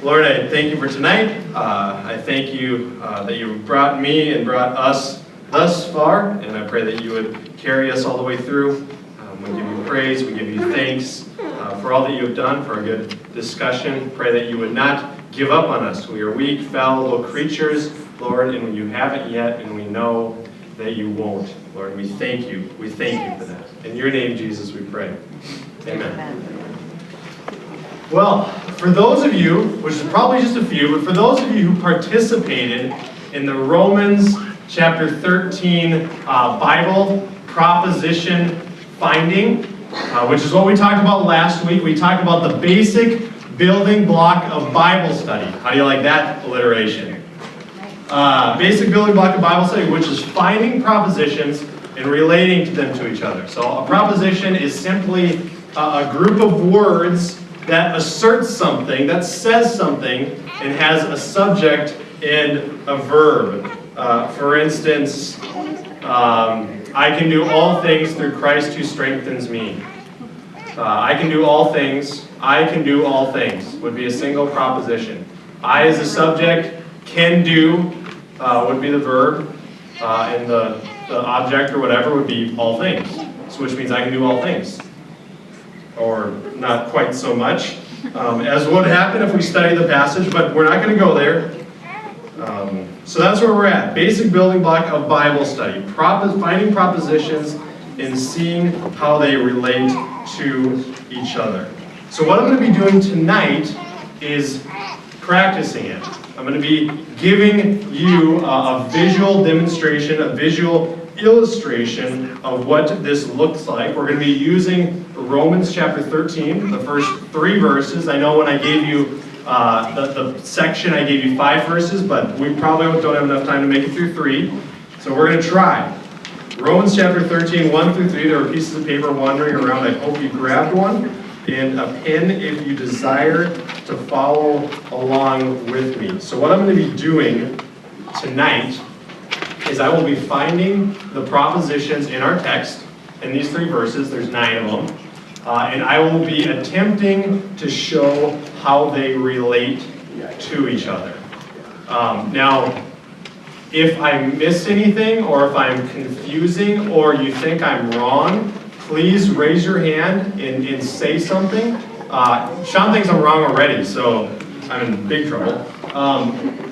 Lord, I thank you for tonight. I thank you that you brought me and brought us thus far, and I pray that you would carry us all the way through. We give you praise, we give you thanks for all that you have done, for a good discussion. Pray that you would not give up on us. We are weak, fallible creatures, Lord, and you haven't yet, and we know that you won't. Lord, we thank you. We thank you for that. In your name, Jesus, we pray. Amen. Well, for those of you, which is probably just a few, but for those of you who participated in the Romans chapter 13 Bible proposition finding, which is what we talked about last week. We talked about the basic building block of Bible study. How do you like that alliteration? Basic building block of Bible study, which is finding propositions and relating to them to each other. So a proposition is simply a group of words that asserts something, that says something, and has a subject and a verb. For instance, I can do all things through Christ who strengthens me. I can do all things. I can do all things would be a single proposition. I as a subject, can do would be the verb, and the object or whatever would be all things. So which means I can do all things. Or not quite so much, as would happen if we study the passage, but we're not going to go there. So that's where we're at. Basic building block of Bible study. Finding propositions and seeing how they relate to each other. So what I'm going to be doing tonight is practicing it. I'm going to be giving you a visual demonstration, a visual illustration of what this looks like. We're going to be using Romans chapter 13, the first 3 verses. I know when I gave you the section, I gave you 5 verses, but we probably don't have enough time to make it through 3. So we're going to try. Romans chapter 13, 1 through 3. There are pieces of paper wandering around. I hope you grabbed one and a pen if you desire to follow along with me. So what I'm going to be doing tonight is I will be finding the propositions in our text, in these 3 verses, there's 9 of them, and I will be attempting to show how they relate to each other. Now, if I miss anything, or if I'm confusing, or you think I'm wrong, please raise your hand and say something. Sean thinks I'm wrong already, so I'm in big trouble.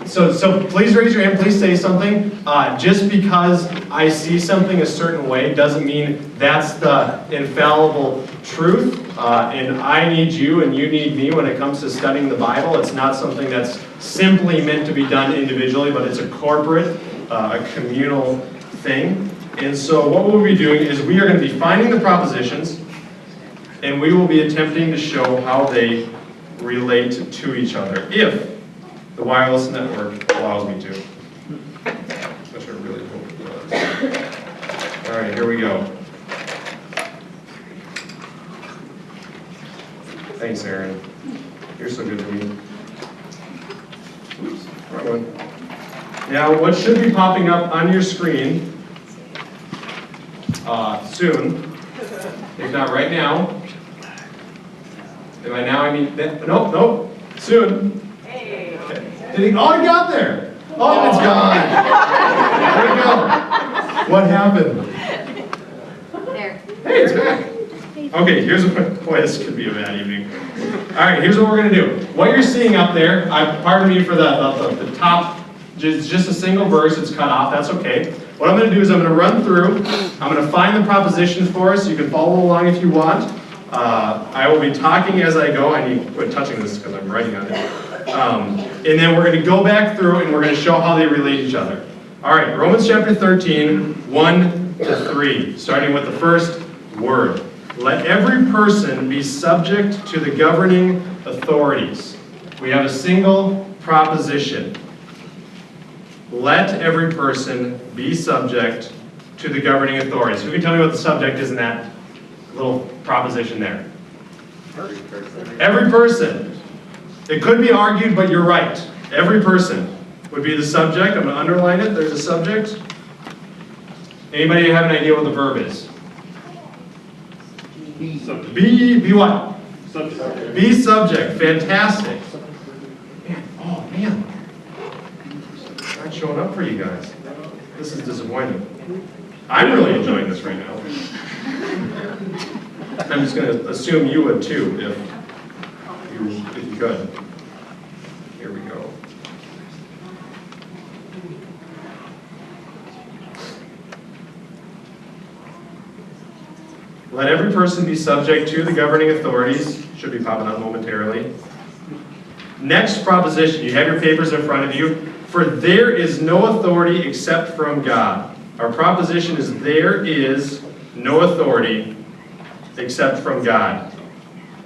So please raise your hand, please say something. Just because I see something a certain way doesn't mean that's the infallible truth. And I need you and you need me when it comes to studying the Bible. It's not something that's simply meant to be done individually, but it's a corporate, a communal thing. And so what we'll be doing is we are going to be finding the propositions, and we will be attempting to show how they relate to each other, if the wireless network allows me to. Which I really hope it does. All right, here we go. Thanks, Aaron. You're so good to me. Oops, wrong one. Now, what should be popping up on your screen soon, if not right now. Am I now? I mean, nope, soon. Hey. Okay. He got there. Oh, it's gone. There we go. What happened? There. Hey, it's back. Okay, here's what, boy, this could be a bad evening. All right, here's what we're going to do. What you're seeing up there, pardon me for the top, just a single verse, it's cut off, that's okay. What I'm going to do is I'm going to run through, I'm going to find the propositions for us. You can follow along if you want. I will be talking as I go. I need to quit touching this because I'm writing on it. And then we're going to go back through and we're going to show how they relate to each other. All right, Romans chapter 13, 1 to 3, starting with the first word. Let every person be subject to the governing authorities. We have a single proposition. Let every person be subject to the governing authorities. Who can tell me what the subject is in that little proposition there? Every person. It could be argued, but you're right. Every person would be the subject. I'm going to underline it. There's a subject. Anybody have an idea what the verb is? Be what? Subject. Be subject. Fantastic. showing up for you guys. This is disappointing. I'm really enjoying this right now. I'm just going to assume you would too, if you could. Here we go. Let every person be subject to the governing authorities. Should be popping up momentarily. Next proposition, you have your papers in front of you. For there is no authority except from God. Our proposition is there is no authority except from God.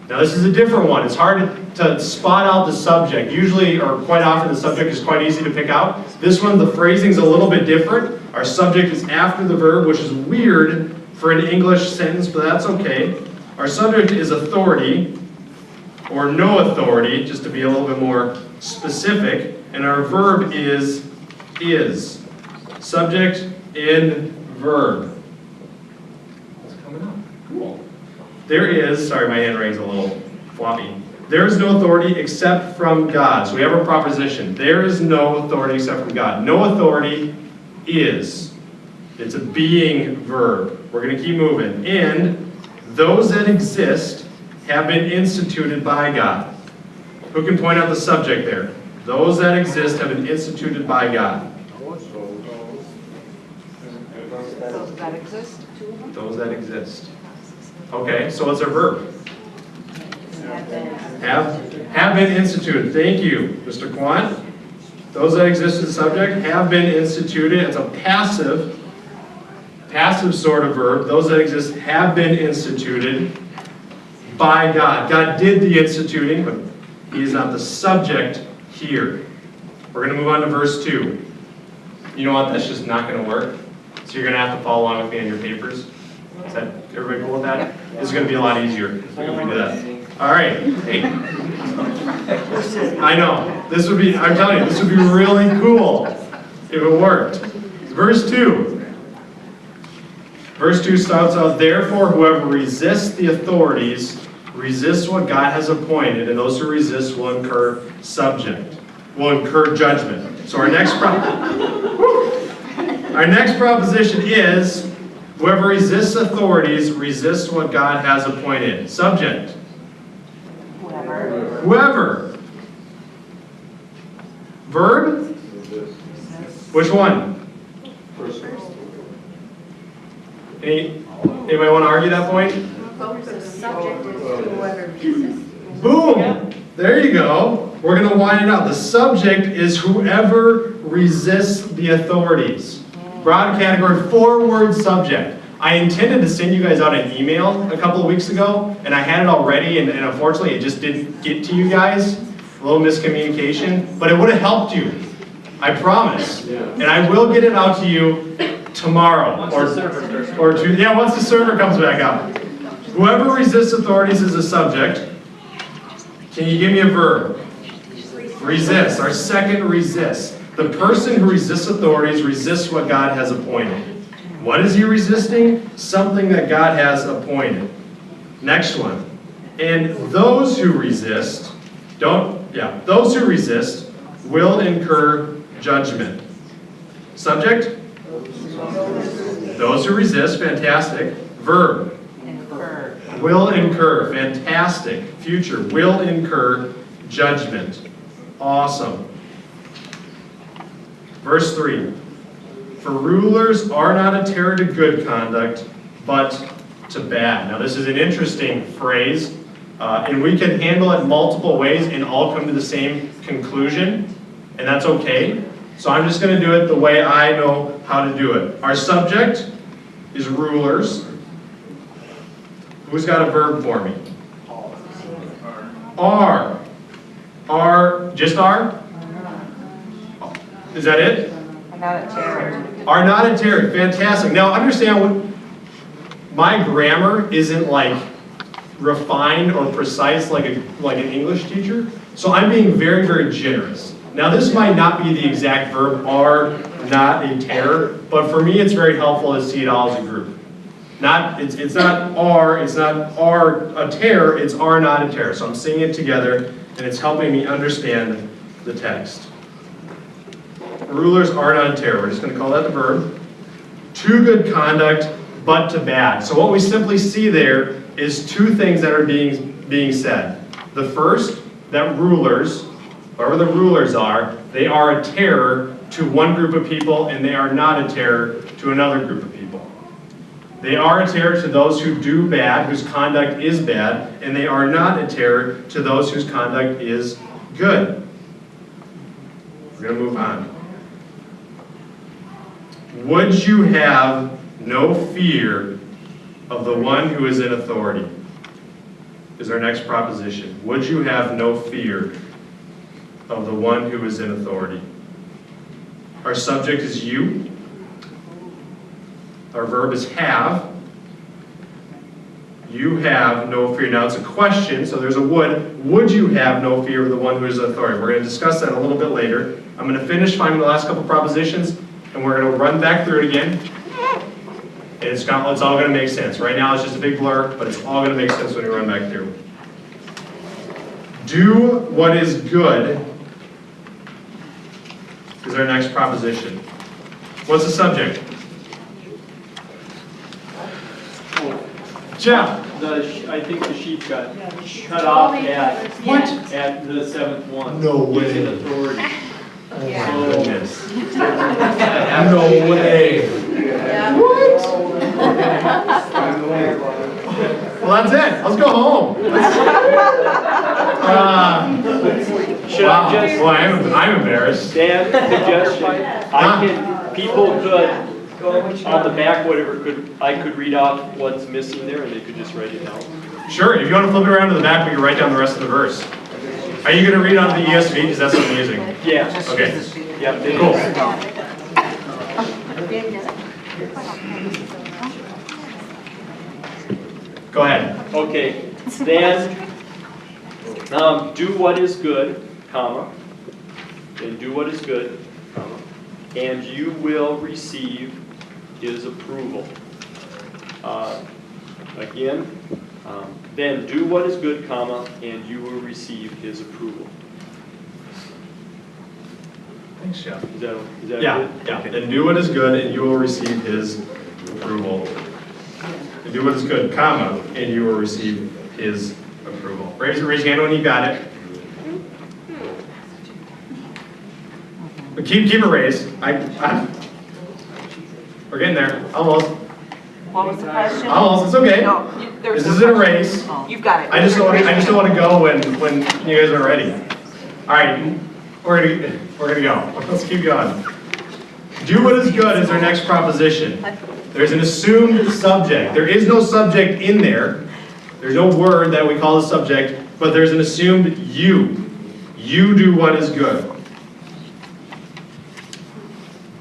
Now this is a different one. It's hard to spot out the subject. Usually, or quite often, the subject is quite easy to pick out. This one, the phrasing's a little bit different. Our subject is after the verb, which is weird for an English sentence, but that's okay. Our subject is authority, or no authority, just to be a little bit more specific. And our verb is. Subject in verb. What's coming up? Cool. There is, sorry, my handwriting's a little floppy. There is no authority except from God. So we have a proposition. There is no authority except from God. No authority is. It's a being verb. We're going to keep moving. And those that exist have been instituted by God. Who can point out the subject there? Those that exist have been instituted by God. Those that exist. Those that exist. Okay, so what's our verb? Have been instituted. Thank you, Mr. Quant. Those that exist as subject have been instituted. It's a passive sort of verb. Those that exist have been instituted by God. God did the instituting, but He is not the subject here. We're going to move on to verse 2. You know what? That's just not going to work. So you're going to have to follow along with me on your papers. Is that everybody cool with that? This is going to be a lot easier if we do that. All right. Hey. I know. This would be, I'm telling you, this would be really cool if it worked. Verse 2. Verse 2 starts out, therefore whoever resists the authorities resists what God has appointed, and those who resist will incur judgment. So our next proposition is, whoever resists authorities resists what God has appointed. Subject. Whoever. Verb? Which one? Anybody want to argue that point? The subject is whoever resists. Boom! There you go. We're going to wind it out. The subject is whoever resists the authorities. Broad category, 4-word subject. I intended to send you guys out an email a couple of weeks ago, and I had it already, and unfortunately it just didn't get to you guys. A little miscommunication, but it would have helped you. I promise. And I will get it out to you tomorrow. Once the server comes back up. Whoever resists authorities is a subject. Can you give me a verb? Resist. Our second, resist. The person who resists authorities resists what God has appointed. What is he resisting? Something that God has appointed. Next one. And those who resist, those who resist will incur judgment. Subject? Those who resist, fantastic. Verb? Incur. Will incur, fantastic. Future, will incur judgment. Awesome. Verse 3. For rulers are not a terror to good conduct, but to bad. Now this is an interesting phrase, and we can handle it multiple ways and all come to the same conclusion, and that's okay. So I'm just going to do it the way I know how to do it. Our subject is rulers. Who's got a verb for me? Are. Are, just are? Is that it? Not a terror. Are not a terror. Fantastic. Now understand, my grammar isn't like refined or precise like an English teacher. So I'm being very, very generous. Now this might not be the exact verb, are not a terror, but for me it's very helpful to see it all as a group. It's not are a terror, it's are not a terror. So I'm seeing it together and it's helping me understand the text. Rulers are not a terror. We're just going to call that the verb. To good conduct, but to bad. So what we simply see there is two things that are being said. The first, that rulers, whoever the rulers are, they are a terror to one group of people, and they are not a terror to another group of people. They are a terror to those who do bad, whose conduct is bad, and they are not a terror to those whose conduct is good. We're going to move on. Would you have no fear of the one who is in authority? Is our next proposition. Would you have no fear of the one who is in authority? Our subject is you. Our verb is have. You have no fear. Now it's a question, so there's a would. Would you have no fear of the one who is in authority? We're going to discuss that a little bit later. I'm going to finish finding the last couple propositions, and we're going to run back through it again. And it's all going to make sense. Right now it's just a big blur, but it's all going to make sense when we run back through. Do what is good is our next proposition. What's the subject? Jeff. I think the sheep got cut off at the seventh one. No way. He's in authority. Oh Yeah. my goodness. No way. Well, that's it. Let's go home. Should Wow. I just, Boy, I'm embarrassed. Dan, suggestion, people could, on the back, I could read off what's missing there and they could just write it down. Sure, if you want to flip it around to the back, we can write down the rest of the verse. Are you going to read out of the ESV? Because that's what I'm using. Yeah. Okay. Yeah. they- Cool. Go ahead. Okay, then, do what is good, comma, and do what is good, comma, and you will receive his approval. Again, then do what is good, comma, and you will receive his approval. Thanks, Jeff. Is that Yeah, good? yeah. Okay. Then do what is good, and you will receive his approval. And do what is good, comma, and you will receive his approval. Raise your hand when you got it. But keep it raised. We're getting there. Almost. What was the question? Almost. It's okay. No, there was This no isn't a question. race. You've got it. I just don't want to go when you guys are ready. All right, we're gonna go. Let's keep going. Do what is good is our next proposition. There's an assumed subject. There is no subject in there. There's no word that we call the subject, but there's an assumed you. You do what is good.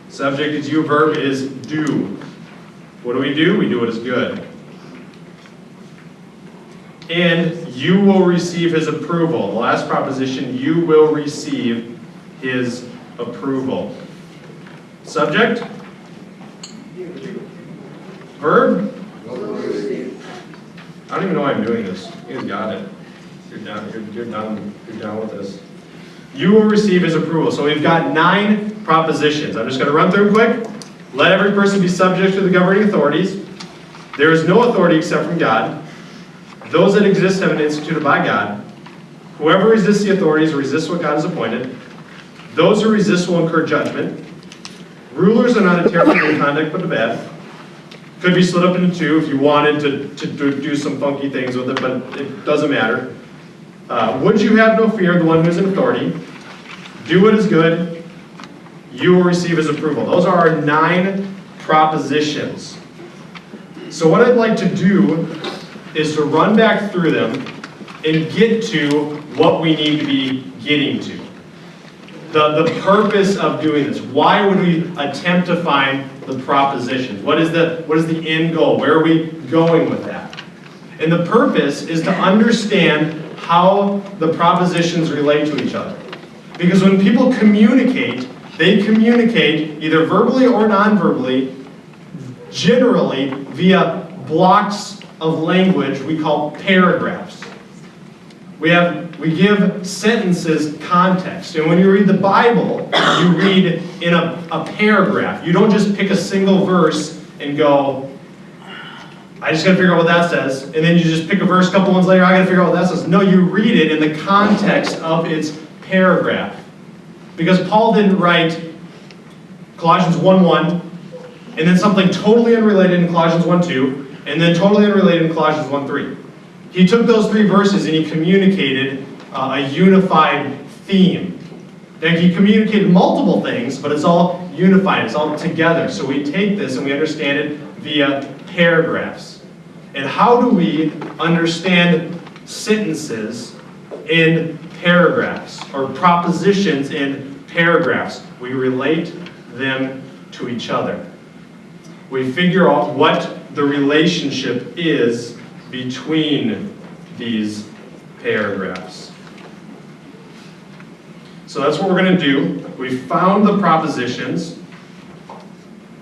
Subject is you, verb is do. What do? We do what is good. And you will receive his approval. The last proposition, you will receive his approval. Subject? Verb? I don't even know why I'm doing this. You guys got it. You're done with this. You will receive his approval. So we've got 9 propositions. I'm just going to run through them quick. Let every person be subject to the governing authorities. There is no authority except from God. Those that exist have been instituted by God. Whoever resists the authorities resists what God has appointed. Those who resist will incur judgment. Rulers are not a terror to good conduct, but to bad. Could be split up into 2 if you wanted to do some funky things with it, but it doesn't matter. Would you have no fear of the one who is in authority? Do what is good. You will receive his approval. Those are our 9 propositions. So what I'd like to do is to run back through them and get to what we need to be getting to. The purpose of doing this. Why would we attempt to find the propositions? What is the end goal? Where are we going with that? And the purpose is to understand how the propositions relate to each other. Because when people communicate, they communicate either verbally or non-verbally, generally via blocks of language we call paragraphs. We give sentences context. And when you read the Bible, you read in a paragraph. You don't just pick a single verse and go, I just got to figure out what that says. And then you just pick a verse a couple ones later, I got to figure out what that says. No, you read it in the context of its paragraph. Because Paul didn't write Colossians 1:1, and then something totally unrelated in Colossians 1:2, and then totally unrelated in Colossians 1:3. He took those three verses and he communicated a unified theme. And he communicated multiple things, but it's all unified, it's all together. So we take this and we understand it via paragraphs. And how do we understand sentences in paragraphs, or propositions in paragraphs? We relate them to each other. We figure out what the relationship is between these paragraphs. So that's what we're going to do. We found the propositions,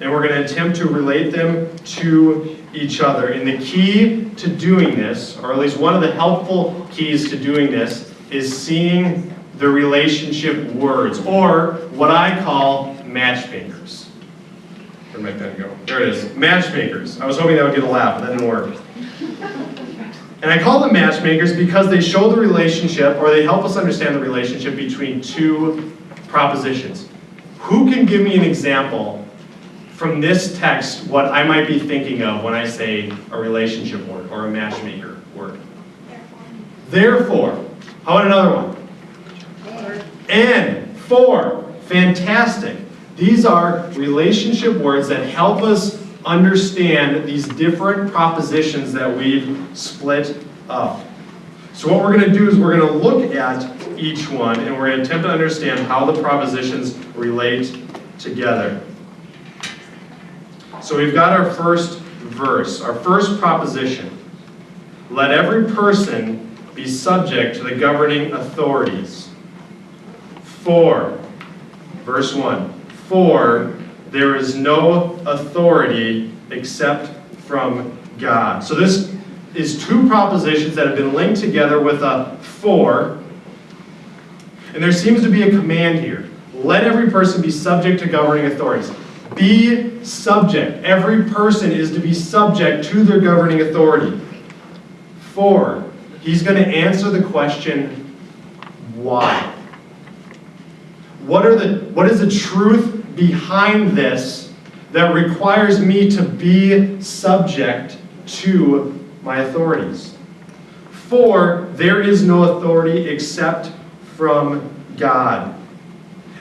and we're going to attempt to relate them to each other. And the key to doing this, or at least one of the helpful keys to doing this, is seeing the relationship words, or what I call matchmakers. Where'd my pen go? There it is. Matchmakers. I was hoping that would get a laugh, but that didn't work. And I call them matchmakers because they show the relationship, or they help us understand the relationship between two propositions. Who can give me an example from this text what I might be thinking of when I say a relationship word or a matchmaker word? Therefore. How about another one? And. For. Fantastic. These are relationship words that help us understand these different propositions that we've split up. So what we're going to do is we're going to look at each one, and we're going to attempt to understand how the propositions relate together. So we've got our first verse, our first proposition. Let every person be subject to the governing authorities. For, verse 1, for there is no authority except from God. So this is two propositions that have been linked together with a for, and there seems to be a command here. Let every person be subject to governing authorities. Be subject. Every person is to be subject to their governing authority. For, he's going to answer the question, why? What is the truth behind this that requires me to be subject to my authorities? For there is no authority except from God.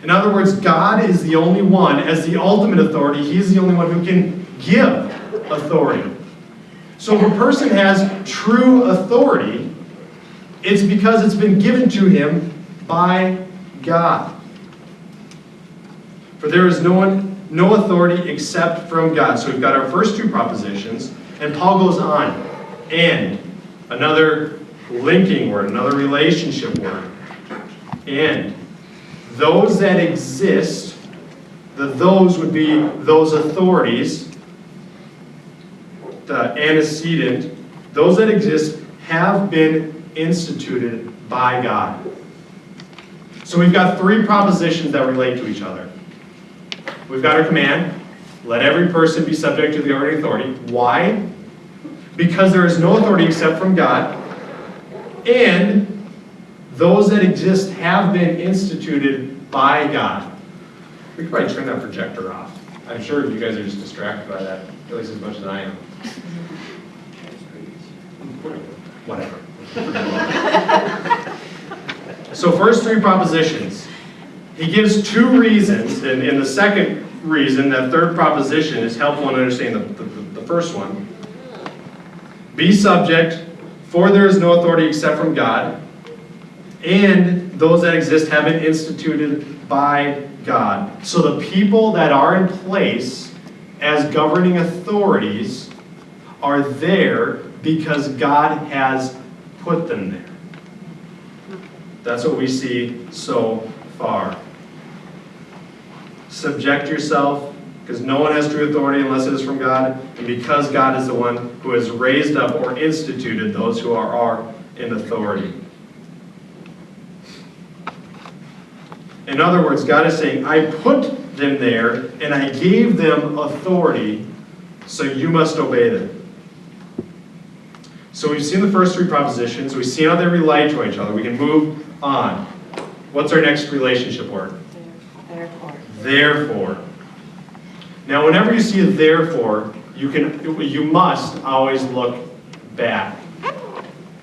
In other words, God is the only one, as the ultimate authority, He's the only one who can give authority. So if a person has true authority, it's because it's been given to him by God. For there is no authority except from God. So we've got our first two propositions, and Paul goes on. And, another linking word, another relationship word. And, those that exist, those would be those authorities, the antecedent, those that exist have been instituted by God. So we've got three propositions that relate to each other. We've got our command, let every person be subject to the governing authority. Why? Because there is no authority except from God, and those that exist have been instituted by God. We could probably turn that projector off. I'm sure you guys are just distracted by that, at least as much as I am. Whatever. So first three propositions. He gives two reasons, and the second reason, that third proposition, is helpful in understanding the first one. Be subject, for there is no authority except from God, and those that exist have been instituted by God. So the people that are in place as governing authorities are there because God has put them there. That's what we see so far. Subject yourself, because no one has true authority unless it is from God, and because God is the one who has raised up or instituted those who are in authority. In other words, God is saying, I put them there and I gave them authority, so you must obey them. So we've seen the first three propositions. We've seen how they relate to each other. We can move on. What's our next relationship word? Therefore. Therefore. Now, whenever you see a therefore, you must always look back.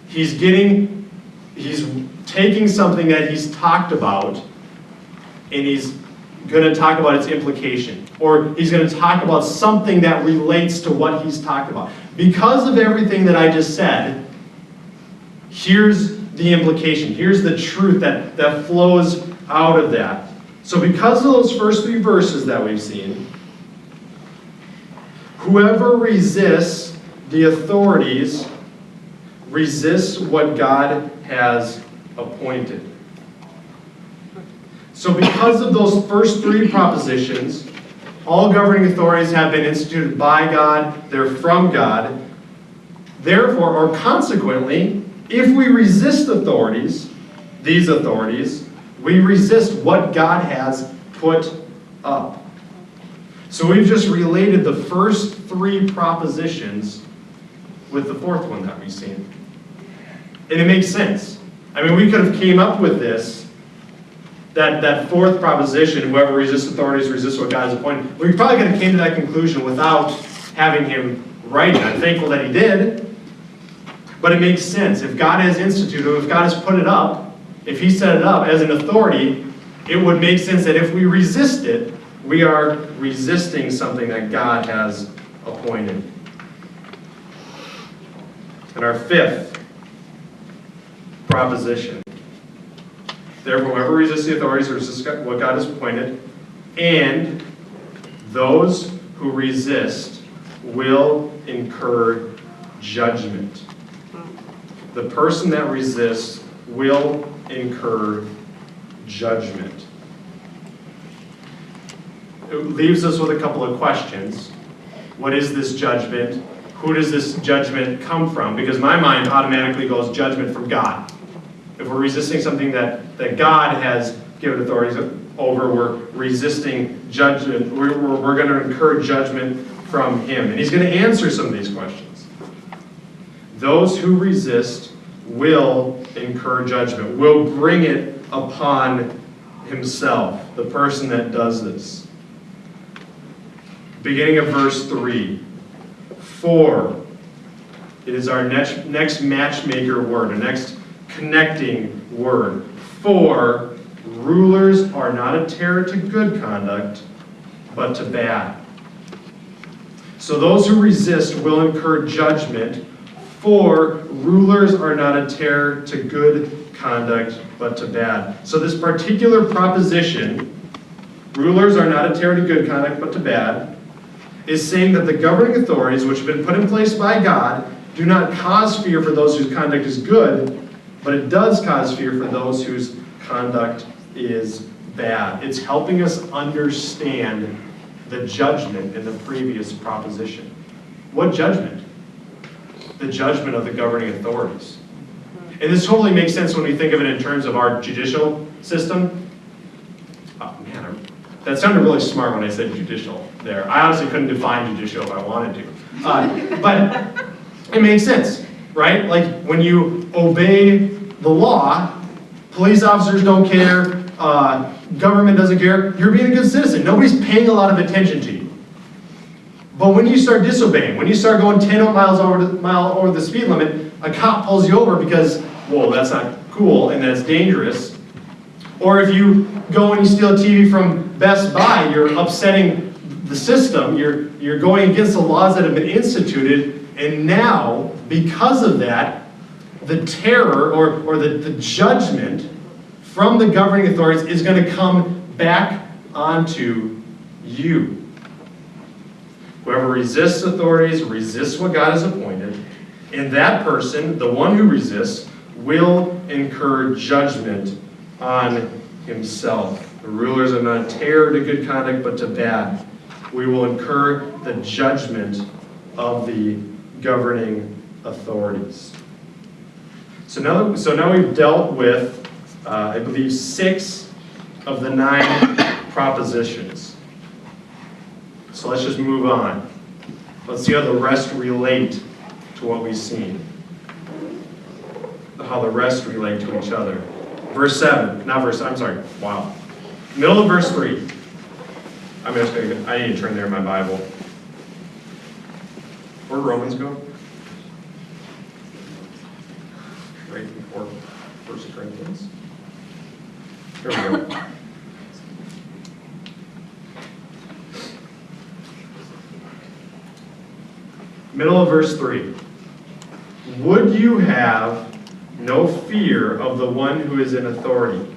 He's taking something that he's talked about, and he's going to talk about its implication. Or he's going to talk about something that relates to what he's talked about. Because of everything that I just said, here's the implication. Here's the truth that flows out of that. So because of those first three verses that we've seen, whoever resists the authorities resists what God has appointed. So because of those first three propositions, all governing authorities have been instituted by God, they're from God. Therefore, or consequently, if we resist authorities, these authorities, we resist what God has put up. So we've just related the first three propositions with the fourth one that we've seen. And it makes sense. I mean, we could have came up with this, that fourth proposition, whoever resists authorities resists what God has appointed. We probably could have came to that conclusion without having him write it. I'm thankful that he did. But it makes sense. If God has instituted, if God has put it up, if he set it up as an authority, it would make sense that if we resist it, we are resisting something that God has appointed. And our fifth proposition. Therefore, whoever resists the authorities resists what God has appointed, and those who resist will incur judgment. The person that resists will incur judgment. It leaves us with a couple of questions. What is this judgment? Who does this judgment come from? Because my mind automatically goes judgment from God. If we're resisting something that God has given authorities over, we're resisting judgment. We're going to incur judgment from him. And he's going to answer some of these questions. Those who resist will incur judgment, will bring it upon himself, the person that does this. Beginning of verse 3. For, it is our next matchmaker word, our next connecting word. For rulers are not a terror to good conduct, but to bad. So those who resist will incur judgment. For rulers are not a terror to good conduct, but to bad. So this particular proposition, rulers are not a terror to good conduct, but to bad, is saying that the governing authorities, which have been put in place by God, do not cause fear for those whose conduct is good, but it does cause fear for those whose conduct is bad. It's helping us understand the judgment in the previous proposition. What judgment? The judgment of the governing authorities. And this totally makes sense when we think of it in terms of our judicial system. Oh man, that sounded really smart when I said judicial there. I honestly couldn't define judicial if I wanted to. But it makes sense, right? Like when you obey the law, police officers don't care, government doesn't care, you're being a good citizen. Nobody's paying a lot of attention to you. But when you start disobeying, when you start going 10 miles over the speed limit, a cop pulls you over because, whoa, that's not cool and that's dangerous. Or if you go and you steal a TV from Best Buy, you're upsetting the system, you're going against the laws that have been instituted, and now, because of that, the terror or the judgment from the governing authorities is going to come back onto you. Whoever resists authorities resists what God has appointed, and that person, the one who resists, will incur judgment on himself. The rulers are not a terror to good conduct, but to bad. We will incur the judgment of the governing authorities. So now we've dealt with, I believe, 6 of the 9 propositions. So let's just move on. Let's see how the rest relate to what we've seen. How the rest relate to each other. Verse 7, not verse, I'm sorry, wow. Middle of verse 3. I need to turn there in my Bible. Where Romans go? Right before 1 Corinthians. Here we go. Middle of verse 3. Would you have no fear of the one who is in authority?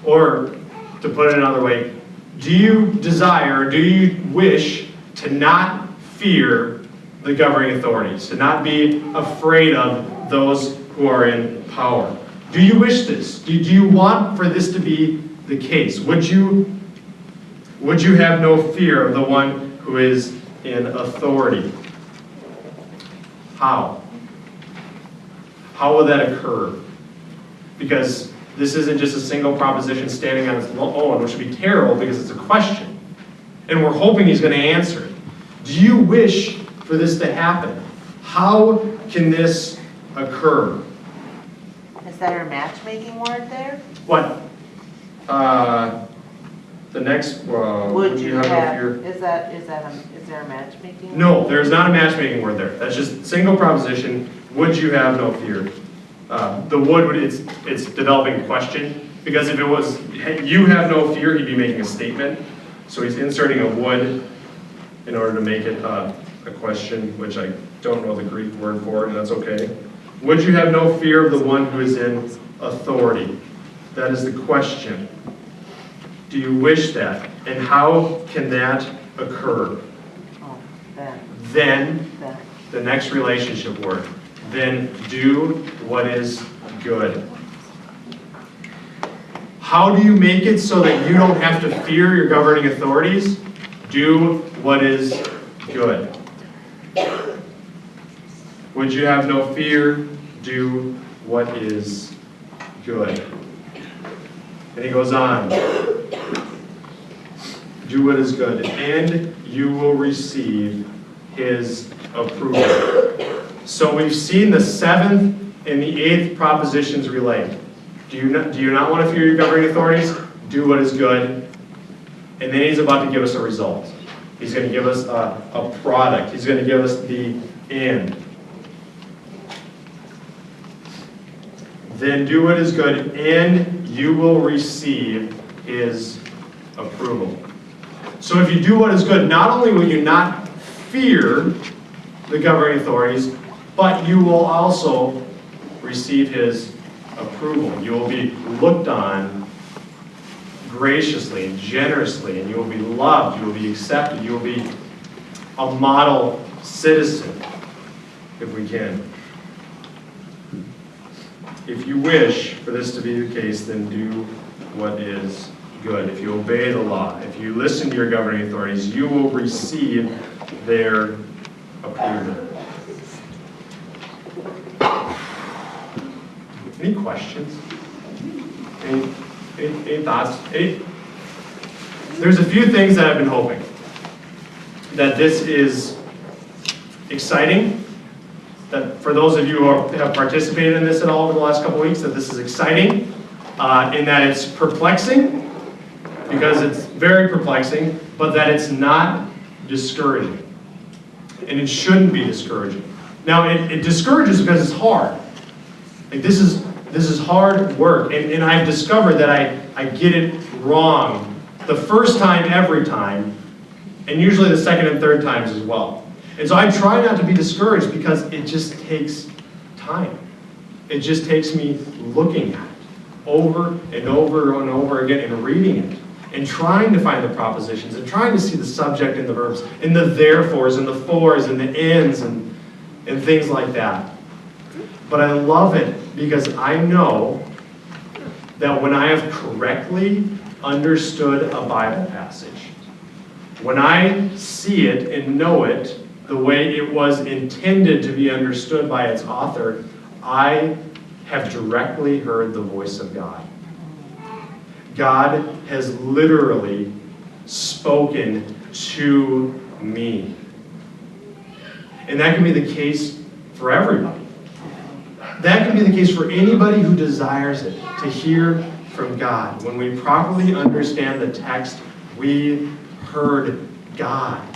Or, to put it another way, do you desire, do you wish to not fear the governing authorities, to not be afraid of those who are in power? Do you wish this? Do you want for this to be the case? Would you have no fear of the one who is in authority? How? How will that occur? Because this isn't just a single proposition standing on its own, which would be terrible because it's a question. And we're hoping he's going to answer it. Do you wish for this to happen? How can this occur? Is that our matchmaking word there? What? The next, Would you no have, fear? is there a matchmaking? No, there's not a matchmaking word there. That's just single proposition. Would you have no fear? The would, it's developing a question, because if it was, hey, you have no fear, he'd be making a statement. So he's inserting a would in order to make it a question, which I don't know the Greek word for, and that's okay. Would you have no fear of the one who is in authority? That is the question. Do you wish that? And how can that occur? Oh, Then, then. the next relationship word. Then do what is good. How do you make it so that you don't have to fear your governing authorities? Do what is good. Would you have no fear? Do what is good. And he goes on. Do what is good, and you will receive his approval. So we've seen the 7th and the 8th propositions relate. Do you not want to fear your governing authorities? Do what is good. And then he's about to give us a result. He's going to give us a product. He's going to give us the end. Then do what is good, and you will receive his approval. So if you do what is good, not only will you not fear the governing authorities, but you will also receive his approval. You will be looked on graciously and generously, and you will be loved, you will be accepted, you will be a model citizen, if we can. If you wish for this to be the case, then do what is good. If you obey the law, if you listen to your governing authorities, you will receive their approval. Any questions? Any thoughts? There's a few things that I've been hoping. That this is exciting. That for those of you who have participated in this at all over the last couple weeks, that this is exciting. In that it's perplexing, because it's very perplexing, but that it's not discouraging. And it shouldn't be discouraging. Now, it discourages because it's hard. Like this is hard work, and I've discovered that I get it wrong the first time every time, and usually the second and third times as well. And so I try not to be discouraged because it just takes time. It just takes me looking at it over and over and over again and reading it and trying to find the propositions and trying to see the subject and the verbs and the therefores and the fors and the ends and things like that. But I love it because I know that when I have correctly understood a Bible passage, when I see it and know it the way it was intended to be understood by its author, I have directly heard the voice of God. God has literally spoken to me. And that can be the case for everybody. That can be the case for anybody who desires it, to hear from God. When we properly understand the text, we heard God.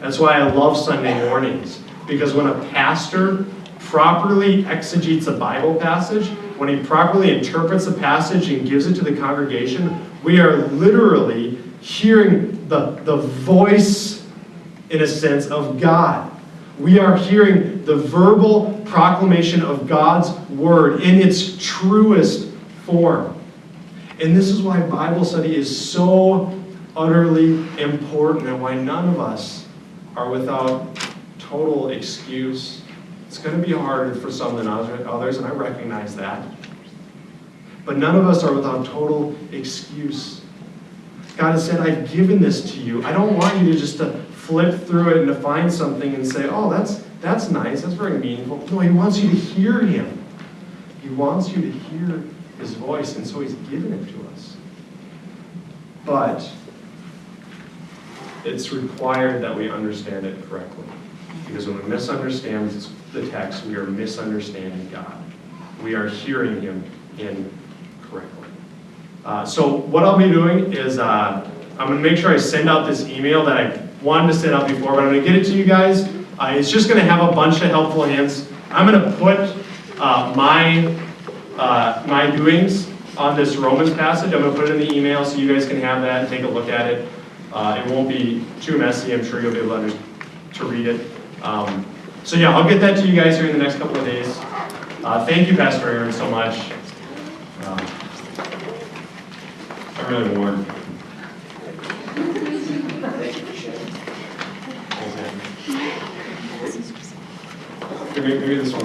That's why I love Sunday mornings, because when a pastor properly exegetes a Bible passage, when he properly interprets a passage and gives it to the congregation, we are literally hearing the voice, in a sense, of God. We are hearing the verbal proclamation of God's word in its truest form. And this is why Bible study is so utterly important, and why none of us are without total excuse. It's going to be harder for some than others, and I recognize that. But none of us are without total excuse. God has said, I've given this to you. I don't want you to just to flip through it and to find something and say, oh, that's nice, that's very meaningful. No, he wants you to hear him. He wants you to hear his voice, and so he's given it to us. But it's required that we understand it correctly. Because when we misunderstand the text, we are misunderstanding God. We are hearing him incorrectly. So what I'll be doing is I'm going to make sure I send out this email that I wanted to send out before, but I'm going to get it to you guys. It's just going to have a bunch of helpful hints. I'm going to put my doings on this Romans passage. I'm going to put it in the email so you guys can have that and take a look at it. It won't be too messy. I'm sure you'll be able to read it. So yeah, I'll get that to you guys here in the next couple of days. Thank you, Pastor Aaron, so much. I'm really warm. Maybe this one.